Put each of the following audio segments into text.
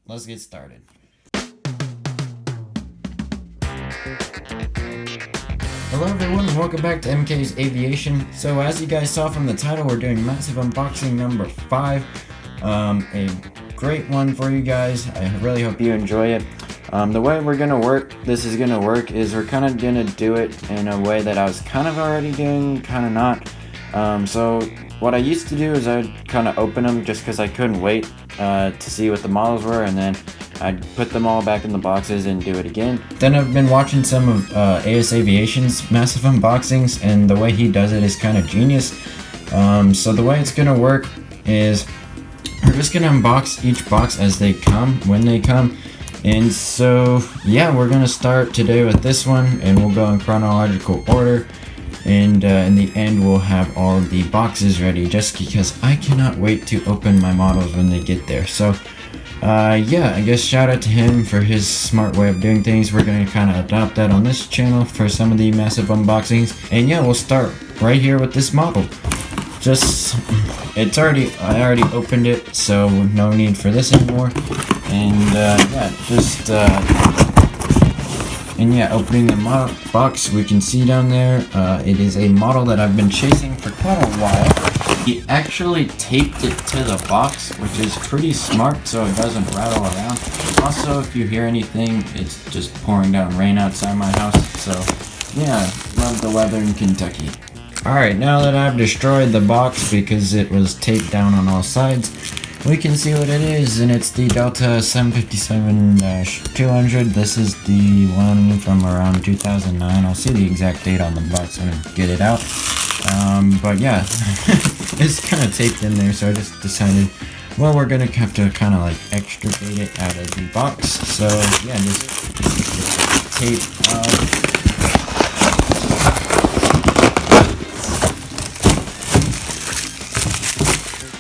let's get started. Hello everyone and welcome back to MK's Aviation. So as you guys saw from the title, we're doing massive unboxing number 5. A great one for you guys. I really hope you enjoy it. The way this is gonna work is we're kind of gonna do it in a way that I was kind of already doing, kind of not. So what I used to do is I'd kind of open them just because I couldn't wait to see what the models were, and then I'd put them all back in the boxes and do it again. Then I've been watching some of Aviation's massive unboxings, and the way he does it is kind of genius. So the way it's gonna work is we're just gonna unbox each box as they come, when they come. And so yeah, we're gonna start today with this one, and we'll go in chronological order. And in the end, we'll have all of the boxes ready, just because I cannot wait to open my models when they get there. So yeah, I guess shout out to him for his smart way of doing things. We're gonna kind of adopt that on this channel for some of the massive unboxings. And yeah, we'll start right here with this model. I already opened it, so no need for this anymore. And yeah, opening the box, we can see down there, it is a model that I've been chasing for quite a while. He actually taped it to the box, which is pretty smart so it doesn't rattle around. Also, if you hear anything, it's just pouring down rain outside my house, so yeah, love the weather in Kentucky. Alright, now that I've destroyed the box because it was taped down on all sides, we can see what it is, and it's the Delta 757-200. This is the one from around 2009. I'll see the exact date on the box when I get it out. But yeah, it's kind of taped in there, so I just decided, well, we're gonna have to kind of like extricate it out of the box. So yeah, just tape out.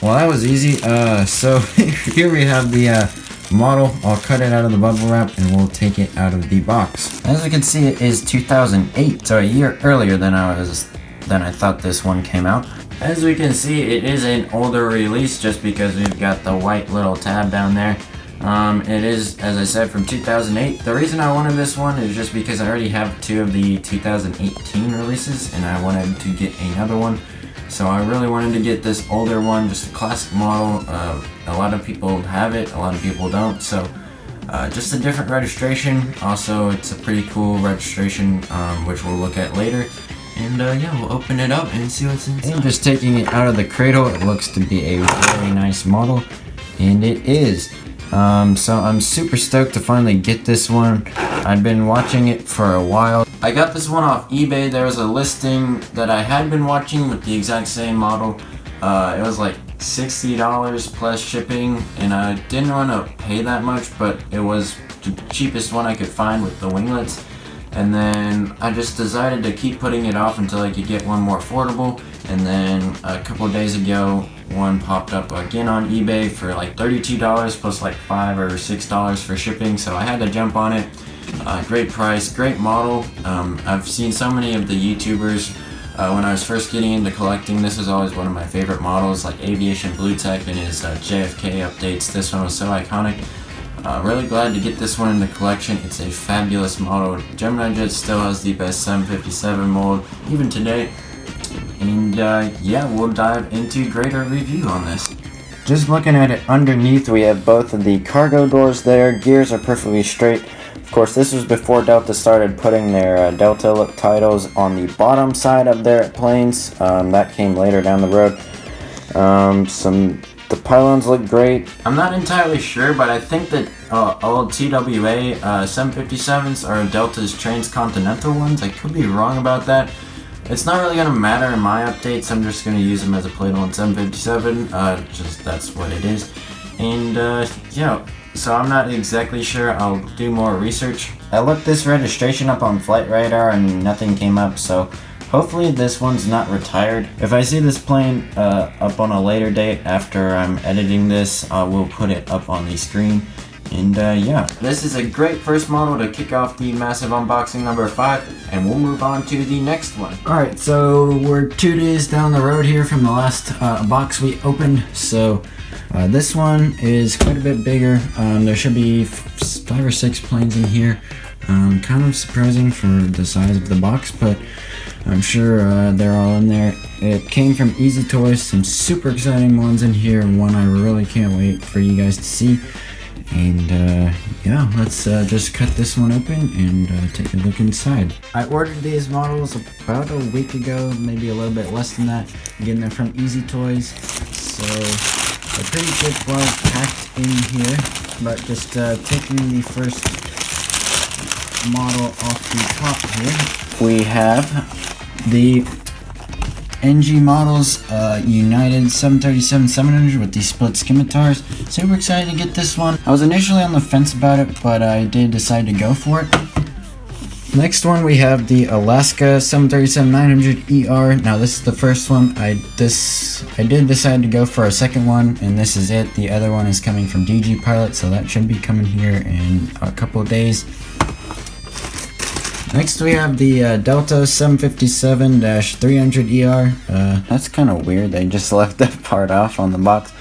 Well, that was easy. So here we have the model. I'll cut it out of the bubble wrap and we'll take it out of the box. As you can see, it is 2008, so a year earlier than I thought this one came out. As we can see, it is an older release just because we've got the white little tab down there. It is, as I said, from 2008. The reason I wanted this one is just because I already have 2 of the 2018 releases and I wanted to get another one. So I really wanted to get this older one, just a classic model. A lot of people have it, a lot of people don't. So just a different registration. Also, it's a pretty cool registration, which we'll look at later. And yeah, we'll open it up and see what's inside. And just taking it out of the cradle, it looks to be a very nice model. And it is. So I'm super stoked to finally get this one. I've been watching it for a while. I got this one off eBay. There was a listing that I had been watching with the exact same model. It was like $60 plus shipping, and I didn't want to pay that much, but it was the cheapest one I could find with the winglets. And then I just decided to keep putting it off until I could get one more affordable. And then a couple of days ago, one popped up again on eBay for like $32 plus like $5 or $6 for shipping. So I had to jump on it. Great price, great model. I've seen so many of the YouTubers when I was first getting into collecting. This was always one of my favorite models, like Aviation Blue Tech and his JFK updates. This one was so iconic. Really glad to get this one in the collection. It's a fabulous model. Gemini Jet still has the best 757 mold even today. And yeah, we'll dive into greater review on this. Just looking at it underneath, we have both of the cargo doors there. Gears are perfectly straight. Of course, this was before Delta started putting their Delta titles on the bottom side of their planes. That came later down the road. The pylons look great. I'm not entirely sure, but I think that all TWA 757s are Delta's transcontinental ones. I could be wrong about that. It's not really going to matter in my updates. I'm just going to use them as a plate on 757. Just that's what it is. And yeah. So I'm not exactly sure. I'll do more research. I looked this registration up on Flight Radar and nothing came up, so hopefully this one's not retired. If I see this plane up on a later date after I'm editing this, I will put it up on the screen. And yeah, this is a great first model to kick off the massive unboxing number 5, and we'll move on to the next one. Alright, so we're 2 days down the road here from the last box we opened. So this one is quite a bit bigger. There should be 5 or 6 planes in here. Kind of surprising for the size of the box, but I'm sure they're all in there. It came from EzToys, some super exciting ones in here, and one I really can't wait for you guys to see. And yeah, let's just cut this one open and take a look inside. I ordered these models about a week ago, maybe a little bit less than that. Again, they're from EzToys, so they're pretty good, well packed in here. But just taking the first model off the top here, we have the NG models, United 737-700 with the split scimitars. Super excited to get this one. I was initially on the fence about it, but I did decide to go for it. Next one, we have the Alaska 737-900ER. Now this is the first one. I did decide to go for a second one, and this is it. The other one is coming from DG Pilot, so that should be coming here in a couple of days. Next we have the Delta 757-300ER. That's kind of weird, they just left that part off on the box.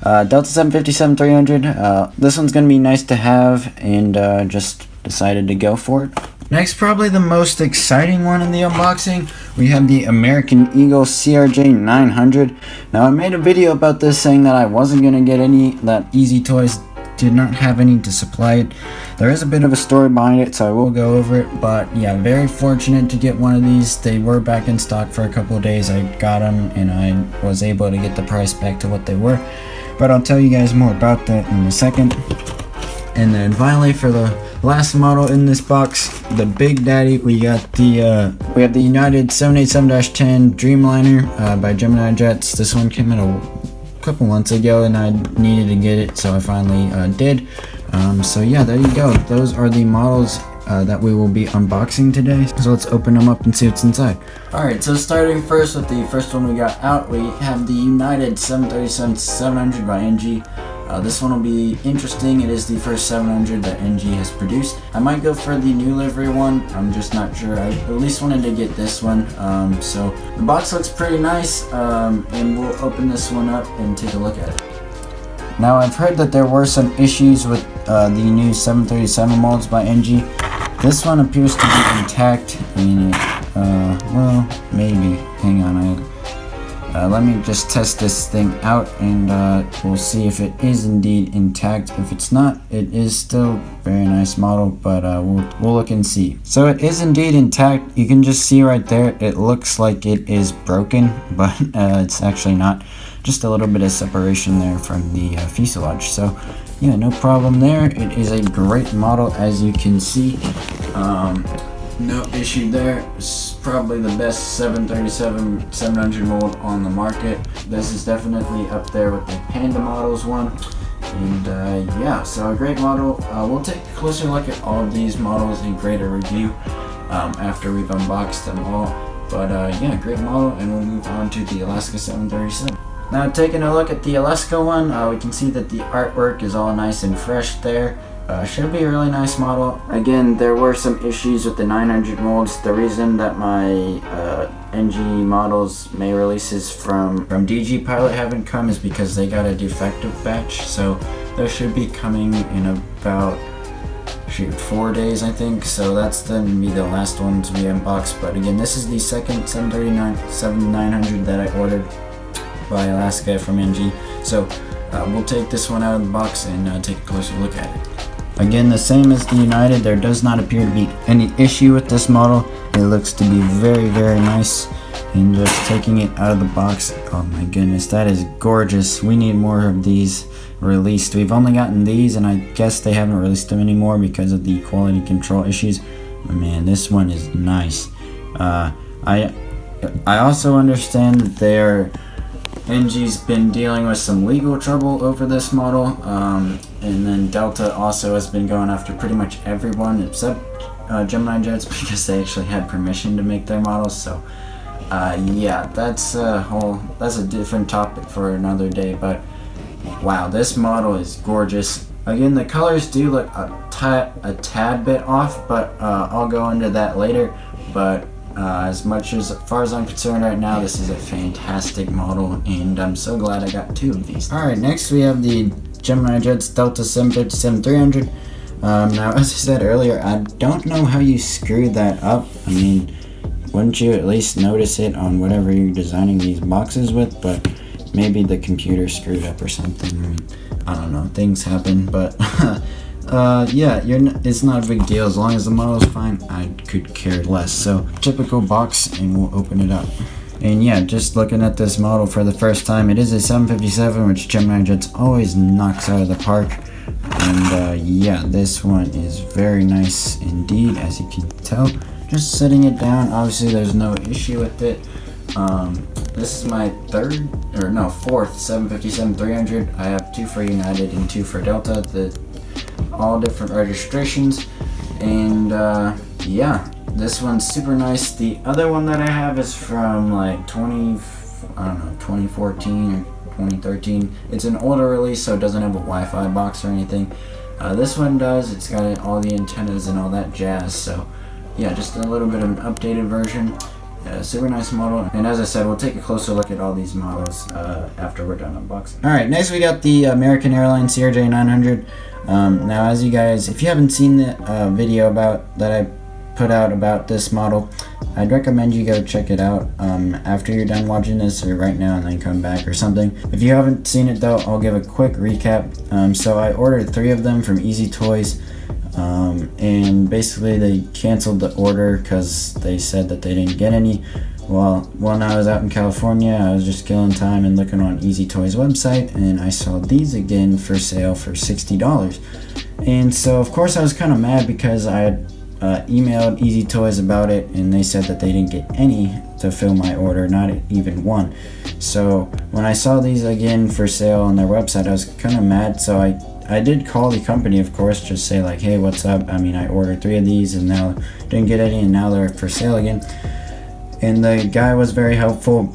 Delta 757-300, this one's going to be nice to have, and just decided to go for it. Next, probably the most exciting one in the unboxing, we have the American Eagle CRJ-900. Now I made a video about this saying that I wasn't going to get any, that EzToys did not have any to supply it. There is a bit of a story behind it, so I will go over it, but yeah, very fortunate to get one of these. They were back in stock for a couple of days. I got them and I was able to get the price back to what they were, but I'll tell you guys more about that in a second. And then finally, for the last model in this box, the Big Daddy, we got the we have the United 787-10 Dreamliner by Gemini Jets. This one came in a couple months ago and I needed to get it, so I finally did. So yeah, there you go. Those are the models that we will be unboxing today. So let's open them up and see what's inside. Alright, so starting first with the first one we got out, we have the United 737-700 by NG. This one will be interesting. It is the first 700 that NG has produced. I might go for the new livery one, I'm just not sure. I at least wanted to get this one. So the box looks pretty nice, and we'll open this one up and take a look at it. Now I've heard that there were some issues with the new 737 molds by NG. This one appears to be intact, and well, maybe. Hang on, let me just test this thing out, and we'll see if it is indeed intact. If it's not, it is still a very nice model, but we'll look and see. So it is indeed intact. You can just see right there, it looks like it is broken, but it's actually not. Just a little bit of separation there from the fuselage. So yeah, no problem there. It is a great model, as you can see. No issue there. It's probably the best 737-700 mold on the market. This is definitely up there with the Panda models one. And yeah, so a great model. We'll take a closer look at all of these models and grade a review after we've unboxed them all. But yeah, great model, and we'll move on to the Alaska 737. Now taking a look at the Alaska one, we can see that the artwork is all nice and fresh there. Should be a really nice model. Again, there were some issues with the 900 molds. The reason that my NG models May releases from DG Pilot haven't come is because they got a defective batch. So they should be coming in about 4 days, I think. So that's then be the last ones we unboxed. But again, this is the second 737-900 that I ordered by Alaska from NG. So we'll take this one out of the box and take a closer look at it. Again, the same as the United, there does not appear to be any issue with this model. It looks to be very, very nice. And just taking it out of the box, oh my goodness, that is gorgeous. We need more of these released. We've only gotten these, and I guess they haven't released them anymore because of the quality control issues. But man, this one is nice. I also understand that NG's been dealing with some legal trouble over this model, and then Delta also has been going after pretty much everyone except Gemini Jets because they actually had permission to make their models. So yeah, that's a different topic for another day. But wow, this model is gorgeous. Again, the colors do look a tad bit off, but I'll go into that later. But as far as I'm concerned right now, this is a fantastic model, and I'm so glad I got 2 of these. Alright, next we have the Gemini Jets Delta 757-300. Now, as I said earlier, I don't know how you screwed that up. I mean, wouldn't you at least notice it on whatever you're designing these boxes with? But maybe the computer screwed up or something. I mean, I don't know, things happen, but yeah, it's not a big deal. As long as the model's fine, I could care less. So, typical box, and we'll open it up. And yeah, just looking at this model for the first time, it is a 757, which Gemini Jets always knocks out of the park. And yeah, this one is very nice indeed, as you can tell. Just setting it down, obviously there's no issue with it. This is my fourth 757-300. I have 2 for United and 2 for Delta, all different registrations. And yeah, this one's super nice. The other one that I have is from like 2014 or 2013. It's an older release, so it doesn't have a Wi-Fi box or anything. This one does. It's got all the antennas and all that jazz. So yeah, just a little bit of an updated version. Super nice model, and as I said, we'll take a closer look at all these models after we're done unboxing. Alright, next we got the American Airlines CRJ900. Now, as you guys, if you haven't seen the video that I put out about this model, I'd recommend you go check it out after you're done watching this, or right now, and then come back or something. If you haven't seen it though, I'll give a quick recap. So I ordered 3 of them from EzToys. And basically they canceled the order because they said that they didn't get any. Well, when I was out in California, I was just killing time and looking on EzToys website, and I saw these again for sale for $60. And so of course I was kind of mad because I had emailed EzToys about it, and they said that they didn't get any to fill my order, not even one. So when I saw these again for sale on their website, I was kind of mad. So I did call the company, of course, just say like, hey, what's up? I mean, I ordered 3 of these and now didn't get any, and now they're for sale again. And the guy was very helpful.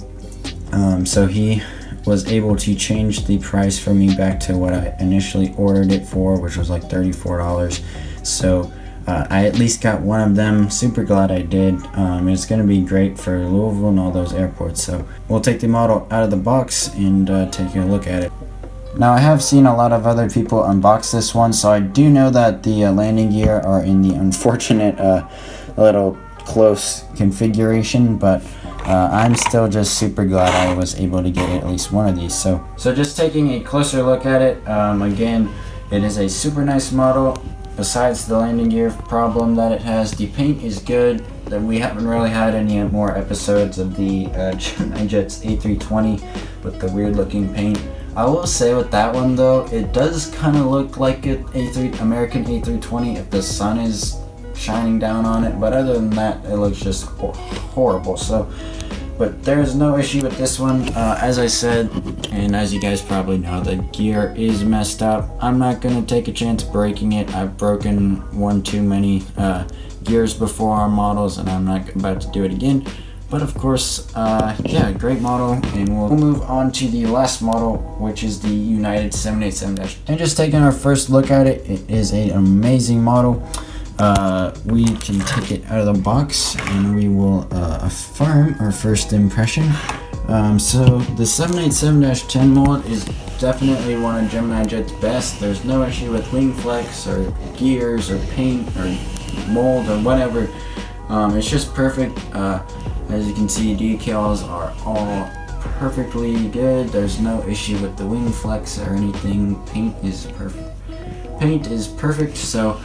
So he was able to change the price for me back to what I initially ordered it for, which was like $34. So I at least got one of them. Super glad I did. It's going to be great for Louisville and all those airports. So we'll take the model out of the box and take a look at it. Now, I have seen a lot of other people unbox this one, so I do know that the landing gear are in the unfortunate little close configuration, but I'm still just super glad I was able to get at least one of these. So just taking a closer look at it, again, it is a super nice model. Besides the landing gear problem that it has, the paint is good. We haven't really had any more episodes of the Gemini Jets A320 with the weird looking paint. I will say with that one though, it does kind of look like an American A320 if the sun is shining down on it, but other than that, it looks just horrible. So, but there's no issue with this one. As I said, and as you guys probably know, the gear is messed up. I'm not going to take a chance breaking it. I've broken one too many gears before on models, and I'm not about to do it again. But of course, yeah, great model, and we'll move on to the last model, which is the United 787-. And just taking our first look at it, it is an amazing model. We can take it out of the box, and we will affirm our first impression. So the 787-10 mold is definitely one of Gemini Jet's best. There's no issue with wing flex or gears or paint or mold or whatever. It's just perfect. As you can see, decals are all perfectly good. There's no issue with the wing flex or anything. Paint is perfect. So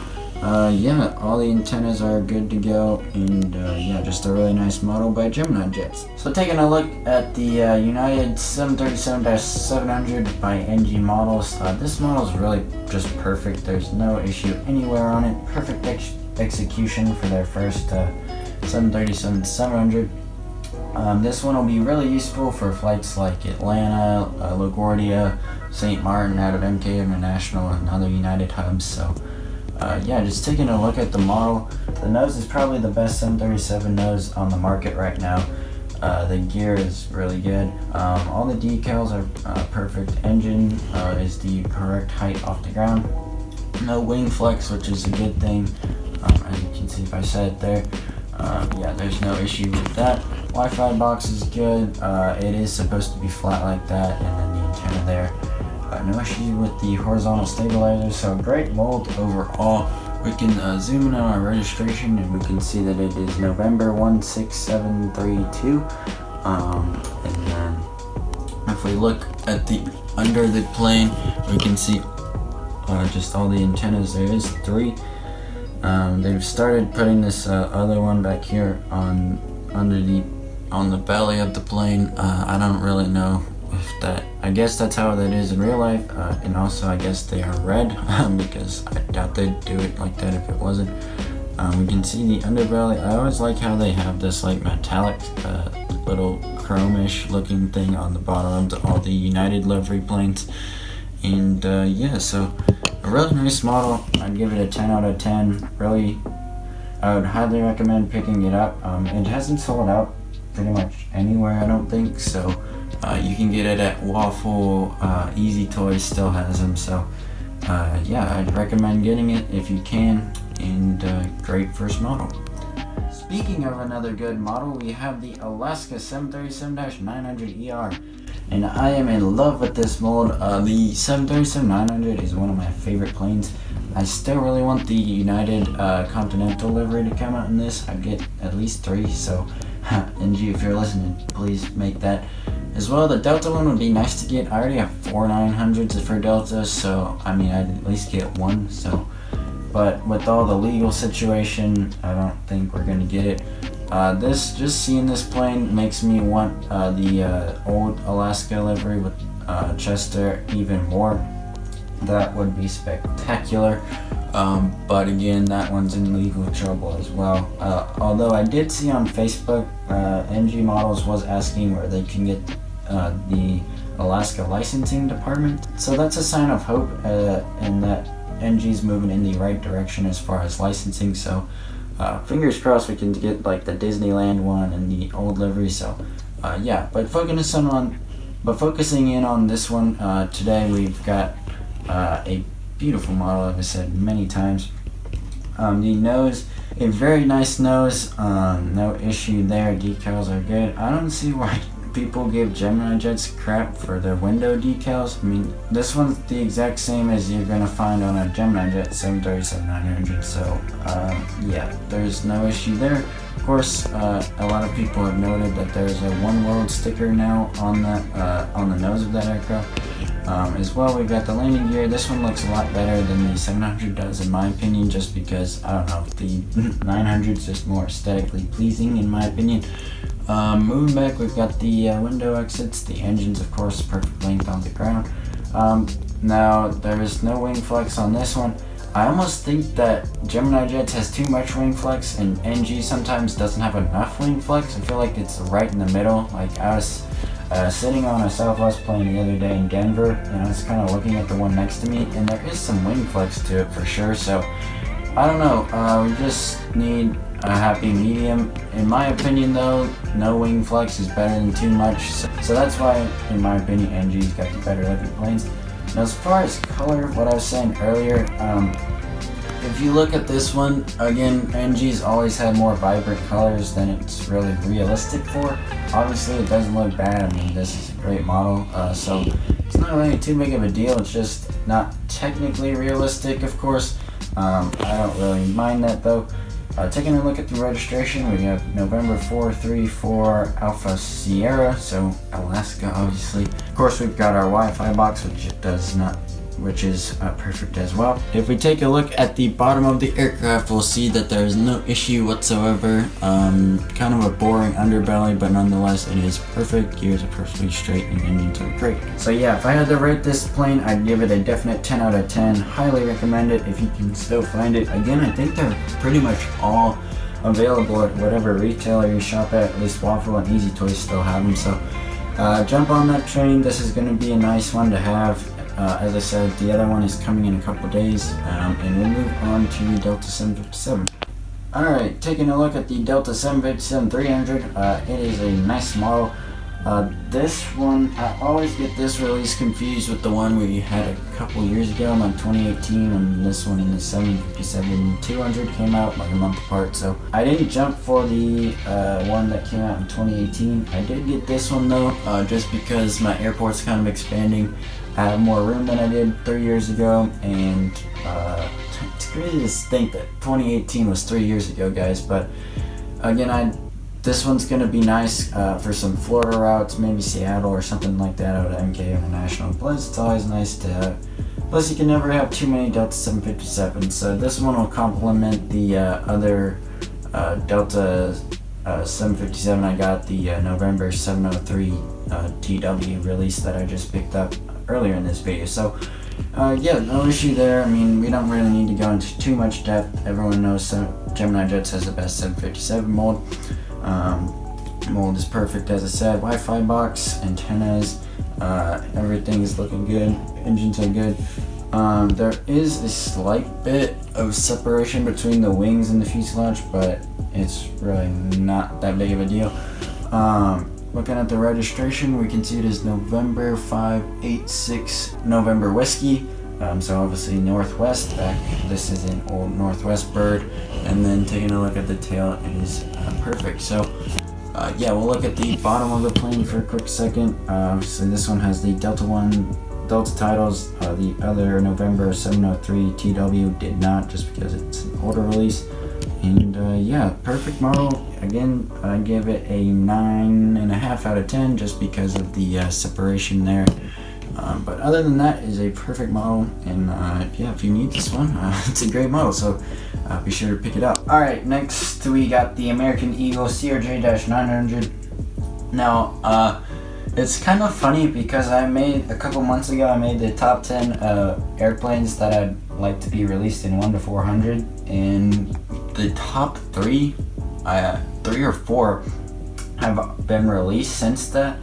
yeah, all the antennas are good to go, and yeah, just a really nice model by Gemini Jets. So taking a look at the United 737-700 by NG Models, this model is really just perfect. There's no issue anywhere on it. Perfect execution for their first 737-700. This one will be really useful for flights like Atlanta, LaGuardia, St. Martin out of MK International, and other United hubs. So yeah, just taking a look at the model. The nose is probably the best 737 nose on the market right now. The gear is really good. All the decals are perfect. Engine is the correct height off the ground. No wing flex, which is a good thing. As you can see if I set it there. Yeah, there's no issue with that. Wi-Fi box is good. It is supposed to be flat like that, and then the antenna there. No issue with the horizontal stabilizer, so great mold overall. We can zoom in on our registration and we can see that it is November 16732. And then if we look at the under the plane, we can see just all the antennas. There is 3. They've started putting this other one back here on the belly of the plane. I don't really know if that. I guess that's how that is in real life, and also I guess they are red because I doubt they'd do it like that if it wasn't. We can see the underbelly. I always like how they have this like metallic little chrome-ish looking thing on the bottom of all the United livery planes. And yeah, so a really nice model. I'd give it a 10 out of 10. Really, I would highly recommend picking it up. It hasn't sold out pretty much anywhere, I don't think, so you can get it at Waffle. EzToys still has them, so yeah, I'd recommend getting it if you can. And great first model. Speaking of another good model, we have the Alaska 737-900ER, and I am in love with this mold. The 737-900 is one of my favorite planes. I still really want the United Continental livery to come out in this. I'd get at least 3, so NG, if you're listening, please make that. As well, the Delta one would be nice to get. I already have 4 900s for Delta, so I mean, I'd at least get 1, so. But with all the legal situation, I don't think we're gonna get it. Just seeing this plane makes me want the old Alaska livery with Chester even more. That would be spectacular. But again, that one's in legal trouble as well. Although I did see on Facebook, NG Models was asking where they can get the Alaska licensing department. So that's a sign of hope, and that NG's moving in the right direction as far as licensing. So fingers crossed we can get like the Disneyland one and the old livery. So yeah, but focusing in on this one today, we've got a beautiful model, like I said many times. The nose, a very nice nose, no issue there. Decals are good. I don't see why people give Gemini Jets crap for their window decals. I mean, this one's the exact same as you're gonna find on a Gemini Jet 737-900, so yeah, there's no issue there. Of course, a lot of people have noted that there's a One World sticker now on that on the nose of that aircraft. As well, we've got the landing gear. This one looks a lot better than the 700 does, in my opinion, just because, I don't know, the 900 is just more aesthetically pleasing, in my opinion. Moving back, we've got the window exits, the engines, of course, perfect length on the ground. Now, there is no wing flex on this one. I almost think that Gemini Jets has too much wing flex, and NG sometimes doesn't have enough wing flex. I feel like it's right in the middle. Like, I was sitting on a Southwest plane the other day in Denver, and I was kind of looking at the one next to me, and there is some wing flex to it for sure. So, I don't know. We just need a happy medium. In my opinion, though, no wing flex is better than too much. So that's why, in my opinion, NG's got the better looking planes. Now, as far as color, what I was saying earlier, if you look at this one, again, NG's always had more vibrant colors than it's really realistic for. Obviously, it doesn't look bad. I mean, this is a great model, so it's not really too big of a deal. It's just not technically realistic, of course. I don't really mind that, though. Taking a look at the registration, we have November 434 Alpha Sierra, so Alaska, obviously. Of course, we've got our Wi-Fi box, which is perfect as well. If we take a look at the bottom of the aircraft, we'll see that there is no issue whatsoever. Kind of a boring underbelly, but nonetheless, it is perfect. Gears are perfectly straight and engines are great. So yeah, if I had to rate this plane, I'd give it a definite 10 out of 10. Highly recommend it if you can still find it. Again, I think they're pretty much all available at whatever retailer you shop at least Waffle and EzToys still have them. So jump on that train. This is going to be a nice one to have. As I said, the other one is coming in a couple days, and we'll move on to the Delta 757. Alright, taking a look at the Delta 757-300, it is a nice model. This one, I always get this release confused with the one we had a couple years ago, like 2018, and this one in the 757-200 came out like a month apart. So I didn't jump for the one that came out in 2018. I did get this one though, just because my airport's kind of expanding. I have more room than I did 3 years ago, and it's crazy to think that 2018 was 3 years ago, guys. But again, this one's gonna be nice for some Florida routes, maybe Seattle or something like that out of MK International. Plus, it's always nice to have. Plus, you can never have too many Delta 757s, so this one will complement the other Delta 757 I got, the November 703 TW release that I just picked up earlier in this video. So yeah, no issue there. I mean, we don't really need to go into too much depth. Everyone knows Gemini Jets has the best 757 mold. Mold is perfect, as I said. Wi-Fi box, antennas, everything is looking good. Engines are good. There is a slight bit of separation between the wings and the fuselage, but it's really not that big of a deal. Looking at the registration, we can see it is November 586 November Whiskey. So obviously Northwest, this is an old Northwest bird. And then taking a look at the tail, it is perfect. So yeah, we'll look at the bottom of the plane for a quick second. Obviously this one has the Delta titles. The other November 703 TW did not, just because it's an older release. And yeah, perfect model. Again, I give it a 9.5 out of 10 just because of the separation there. But other than that, is a perfect model, and yeah, if you need this one, it's a great model, so be sure to pick it up. Alright, next we got the American Eagle CRJ-900. Now, it's kind of funny because a couple months ago, I made the top 10 airplanes that I'd like to be released in 1 to 400, and the top 3 or 4 have been released since that.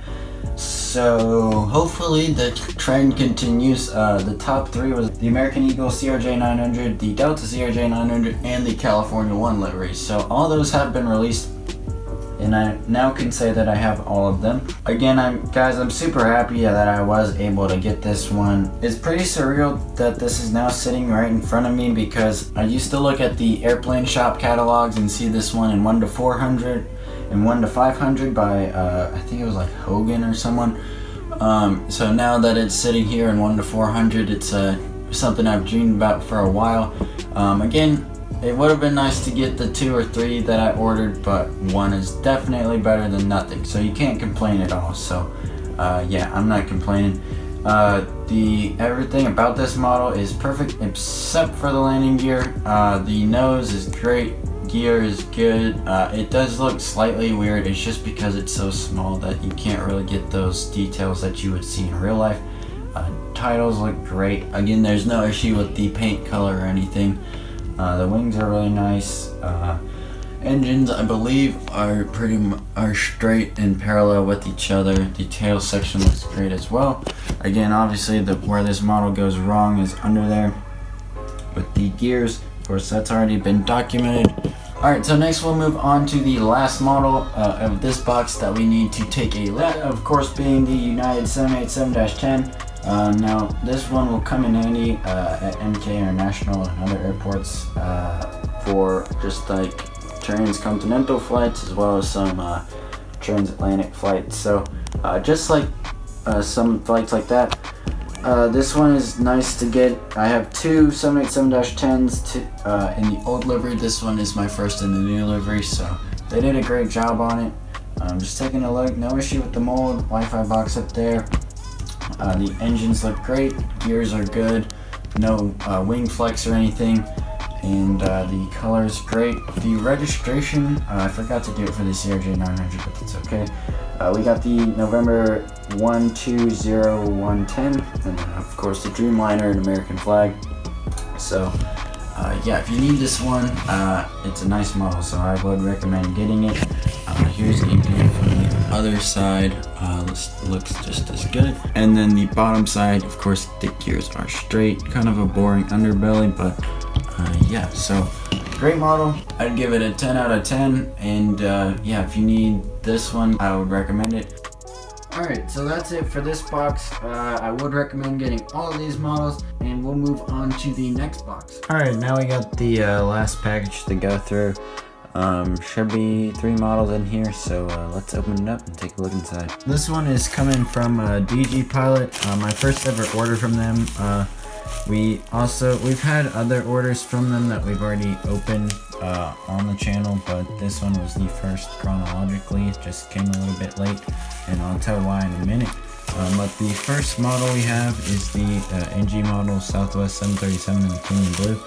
So hopefully the trend continues. The top 3 was the American Eagle CRJ-900, the Delta CRJ-900, and the California 1 livery. So all those have been released, and I now can say that I have all of them. Again, I'm super happy that I was able to get this one. It's pretty surreal that this is now sitting right in front of me, because I used to look at the airplane shop catalogs and see this one in 1 to 400 and 1 to 500 by I think it was like Hogan or someone. So now that it's sitting here in 1 to 400, it's something I've dreamed about for a while. Again, it would have been nice to get the 2 or 3 that I ordered, but 1 is definitely better than nothing, so you can't complain at all. So yeah, I'm not complaining. Everything about this model is perfect except for the landing gear. The nose is great, gear is good. It does look slightly weird. It's just because it's so small that you can't really get those details that you would see in real life. Titles look great. Again, there's no issue with the paint color or anything. The wings are really nice. Engines, I believe, are straight and parallel with each other. The tail section looks great as well. Again, obviously, where this model goes wrong is under there with the gears. Of course, that's already been documented. Alright, so next we'll move on to the last model of this box that we need to take a look at, of course, being the United 787-10. Now, this one will come in handy at MK International and other airports for just like transcontinental flights, as well as some transatlantic flights. So just like some flights like that, this one is nice to get. I have 2 787-10s in the old livery. This one is my first in the new livery, so they did a great job on it. Just taking a look, no issue with the mold. Wi-Fi box up there. The engines look great, gears are good, no wing flex or anything, and the color is great. The registration, I forgot to do it for the CRJ-900, but that's okay. We got the November 120110, and then of course the Dreamliner and American flag. So yeah, if you need this one, it's a nice model, so I would recommend getting it. Here's a view from the other side. Looks just as good. And then the bottom side, of course, the gears are straight. Kind of a boring underbelly, but yeah, so great model. I'd give it a 10 out of 10. And yeah, if you need this one, I would recommend it. Alright, so that's it for this box. I would recommend getting all of these models, and we'll move on to the next box. Alright, now we got the last package to go through. Should be 3 models in here, so let's open it up and take a look inside. This one is coming from DG Pilot, my first ever order from them. We've had other orders from them that we've already opened on the channel, but this one was the first chronologically. It just came a little bit late, and I'll tell why in a minute. But the first model we have is the NG model Southwest 737 in the Canyon Blue.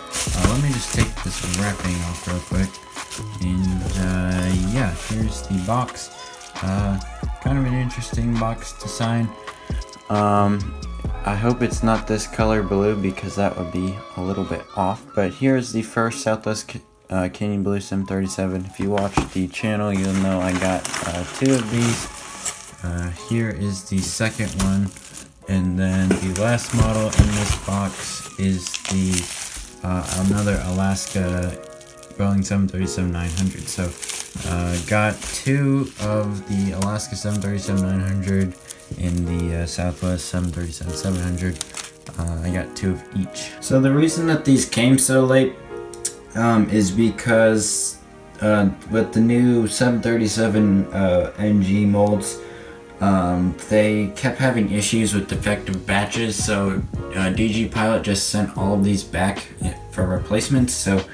Let me just take this wrapping off real quick. And yeah, here's the box. Kind of an interesting box to sign. I hope it's not this color blue because that would be a little bit off. But here's the first Southwest Canyon Blue 737. If you watch the channel, you'll know I got 2 of these. Here is the second one. And then the last model in this box is the another Alaska Boeing 737-900. So got 2 of the Alaska 737-900 and the Southwest 737-700. I got 2 of each. So the reason that these came so late is because with the new 737 NG molds, they kept having issues with defective batches, so DG Pilot just sent all of these back for replacements. So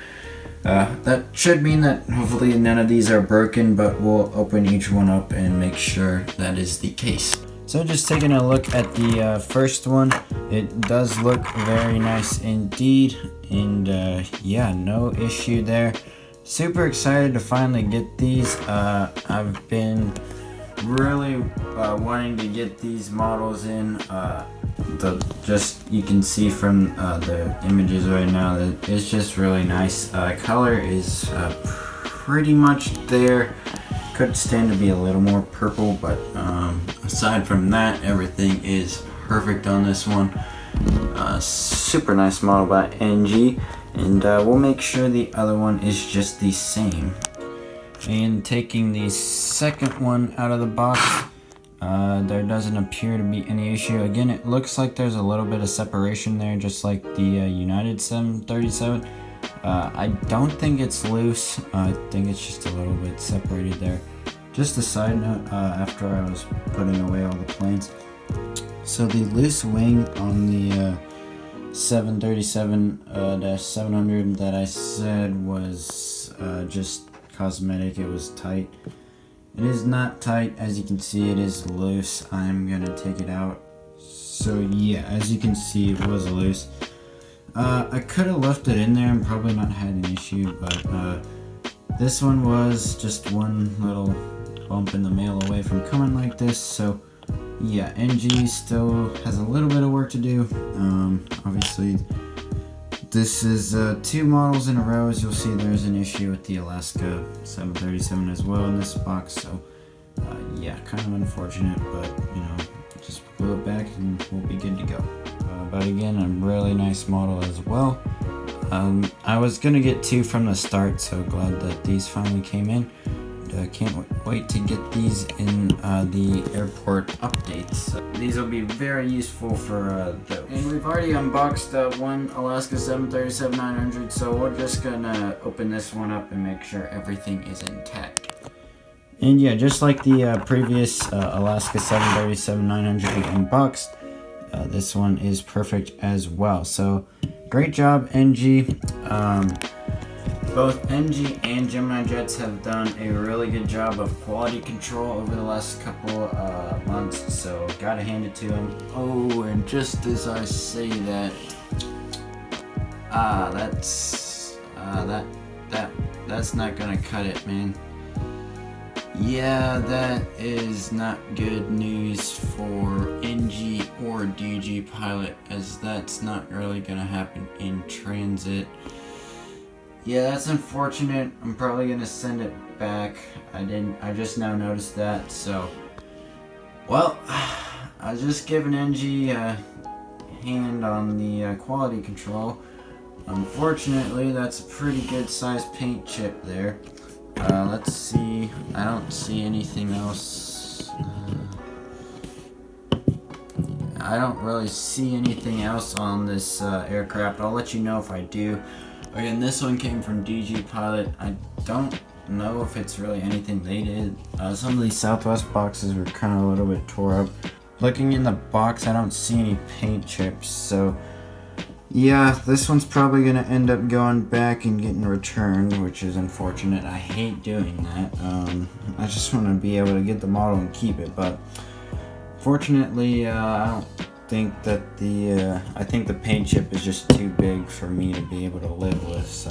that should mean that hopefully none of these are broken, but we'll open each one up and make sure that is the case. So just taking a look at the first one, it does look very nice indeed, and yeah, no issue there. Super excited to finally get these. I've been really wanting to get these models in. You can see from the images right now that it's just really nice. Color is pretty much there. Could stand to be a little more purple, but aside from that, everything is perfect on this one. Super nice model by NG, and we'll make sure the other one is just the same. And taking the second one out of the box, there doesn't appear to be any issue. Again, it looks like there's a little bit of separation there, just like the United 737. I don't think it's loose. I think it's just a little bit separated there. Just a side note, after I was putting away all the planes. So the loose wing on the 737-700 that I said was just cosmetic. It was tight. It is not tight. As you can see, it is loose. I'm gonna take it out. So yeah, as you can see, it was loose. I could have left it in there and probably not had an issue, but this one was just one little bump in the mail away from coming like this. So yeah, NG still has a little bit of work to do. Obviously, this is 2 models in a row. As you'll see, there's an issue with the Alaska 737 as well in this box. So yeah, kind of unfortunate, but you know, just glue it back and we'll be good to go. But again, a really nice model as well. I was gonna get 2 from the start, so glad that these finally came in. Can't wait to get these in the airport updates. These will be very useful for those. And we've already unboxed one Alaska 737-900, so we're just gonna open this one up and make sure everything is intact. And yeah, just like the previous Alaska 737-900 we unboxed, this one is perfect as well. So great job, NG. Both NG and Gemini Jets have done a really good job of quality control over the last couple months, so gotta hand it to them. Oh, and just as I say that, that's not gonna cut it, man. Yeah, that is not good news for NG or DG Pilot, as that's not really gonna happen in transit. Yeah, that's unfortunate. I'm probably gonna send it back. I just now noticed that, so. Well, I was just giving NG a hand on the quality control. Unfortunately, that's a pretty good sized paint chip there. Let's see. I don't see anything else. I don't really see anything else on this aircraft. I'll let you know if I do. Again, this one came from DG Pilot. I don't know if it's really anything they did. Some of these Southwest boxes were kind of a little bit tore up. Looking in the box, I don't see any paint chips, so yeah, this one's probably gonna end up going back and getting returned, which is unfortunate. I hate doing that. I just want to be able to get the model and keep it, but fortunately, I don't think that I think the paint chip is just too big for me to be able to live with. So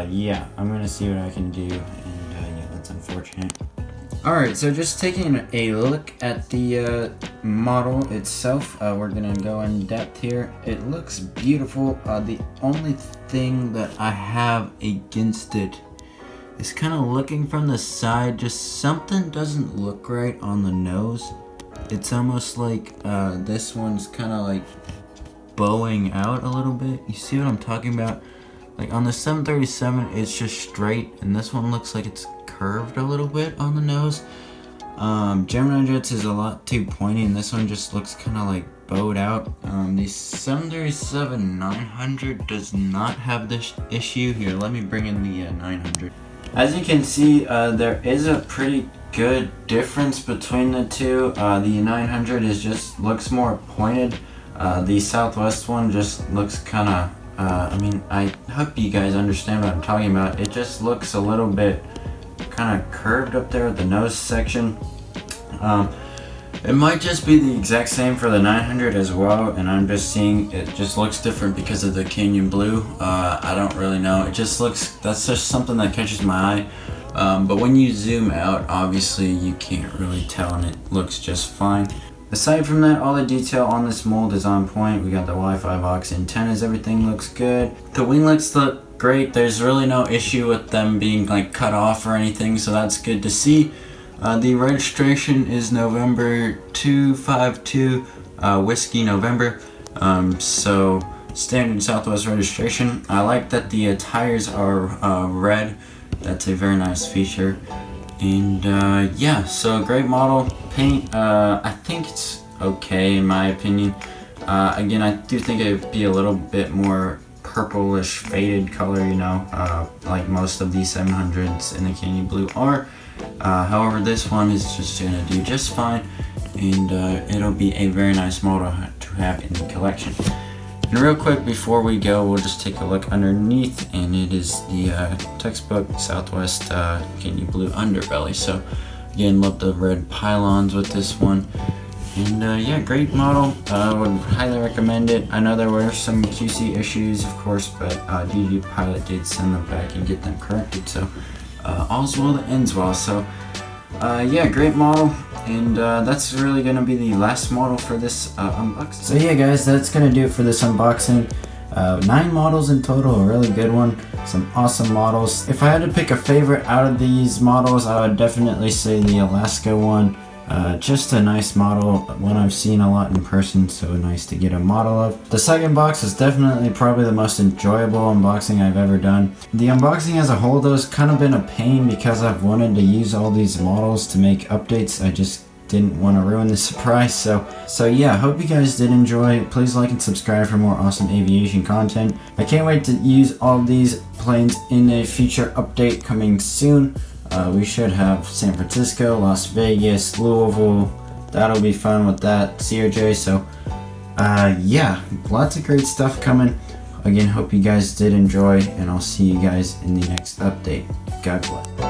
yeah, I'm gonna see what I can do, and yeah, that's unfortunate. Alright, so just taking a look at the model itself, we're gonna go in depth here. It looks beautiful. The only thing that I have against it is kind of looking from the side, just something doesn't look right on the nose. It's almost like this one's kind of like bowing out a little bit. You see what I'm talking about? Like on the 737, it's just straight, and this one looks like it's curved a little bit on the nose. Gemini Jets is a lot too pointy, and this one just looks kind of like bowed out. The 737-900 does not have this issue. Here, let me bring in the 900. As you can see, there is a pretty good difference between the two. The 900 looks more pointed. The Southwest one just looks kind of I mean, I hope you guys understand what I'm talking about. It just looks a little bit kind of curved up there at the nose section. It might just be the exact same for the 900 as well, and I'm just seeing it just looks different because of the canyon blue. I don't really know. It just looks, that's just something that catches my eye. But when you zoom out, obviously you can't really tell, and it looks just fine. Aside from that, all the detail on this mold is on point. We got the Wi-Fi box antennas, everything looks good. The winglets look great. There's really no issue with them being like cut off or anything, so that's good to see. The registration is November 252 Whiskey November. So standard Southwest registration. I like that the tires are red. That's a very nice feature. And yeah, so great model. Paint, I think it's okay in my opinion. Again, I do think it would be a little bit more purplish faded color, you know, like most of these 700s in the canyon blue are. However, this one is just gonna do just fine, and it'll be a very nice model to have in the collection. And real quick before we go, we'll just take a look underneath, and it is the textbook Southwest canyon blue underbelly. So again, love the red pylons with this one. And yeah, great model. Would highly recommend it. I know there were some QC issues, of course, but DG Pilot did send them back and get them corrected. So all's well that ends well. So yeah, great model. And that's really going to be the last model for this unboxing. So yeah guys, that's going to do it for this unboxing. 9 models in total, a really good one. Some awesome models. If I had to pick a favorite out of these models, I would definitely say the Alaska one. Just a nice model, one I've seen a lot in person, so nice to get a model of. The second box is definitely probably the most enjoyable unboxing I've ever done. The unboxing as a whole though has kind of been a pain because I've wanted to use all these models to make updates. I just didn't want to ruin the surprise. So yeah, hope you guys did enjoy. Please like and subscribe for more awesome aviation content. I can't wait to use all these planes in a future update coming soon. We should have San Francisco, Las Vegas, Louisville. That'll be fun with that, COJ. So yeah, lots of great stuff coming. Again, hope you guys did enjoy, and I'll see you guys in the next update. God bless.